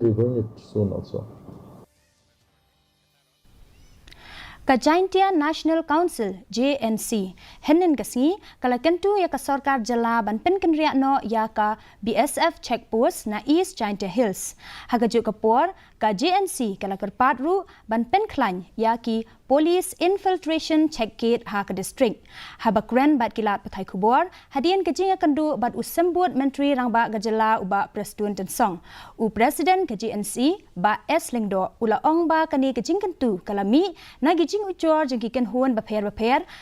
We're going it soon also. Jiaintia National Council JNC henin Khasi kala Kyntu ya ka Sorkar jala ban Pynkynriah no ya ka BSF checkpost na East Jiaintia Hills hagaju kapor ka JNC kala kerpat ru ban Pynkynriah ya ki Police Infiltration Check Gate ha ka district habakren bat kilat pathai kubor hadian kejing kandu bat usembut menteri rangba gajala uba presiden tensong u presiden ke JNC ba S Lingdo ula ong ba kani kejing Kyntu kala mi na gijing ucor jengki ken huan baper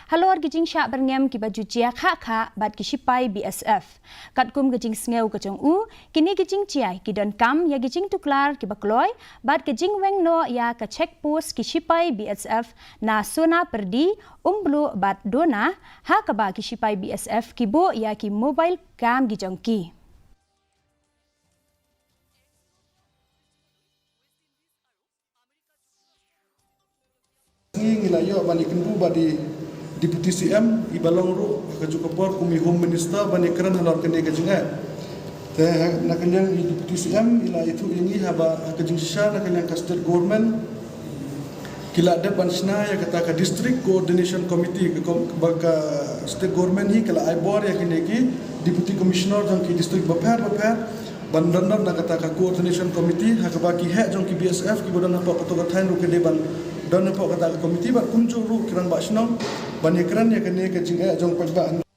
halor gijing syak berngem ki baju cia kha bat ki sipai BSF katkum gijing sneu kejong u kini gijing ciai ki don kam ya gijing tuklar ki bakloy bat gijing weng no ya ka checkpost ki sipai BSF na sona perdi umblu bat dona ha ka ba ki sipai BSF ki bo ya ki mobile cam gijong ki Ngilayo bani Kyntu badi Deputy CM ibalong ru kajukapor kumi Home Minister bani keran halor kene kajinga te nakanyang Deputy CM ila itu ini haba kajing sha nakanyang ka state government kila de bansna ya kata ka district coordination committee ka state government hi kala ibor ya kene ki deputy commissioner jong ki district baper bandandam na kata ka coordination committee hakaba ki he jong ki BSF ki bodan apa kata thain ru ke deban dan apa kata committee ba kunju ru kirang ba shnong ban ekran ya kene ke jing jong pajba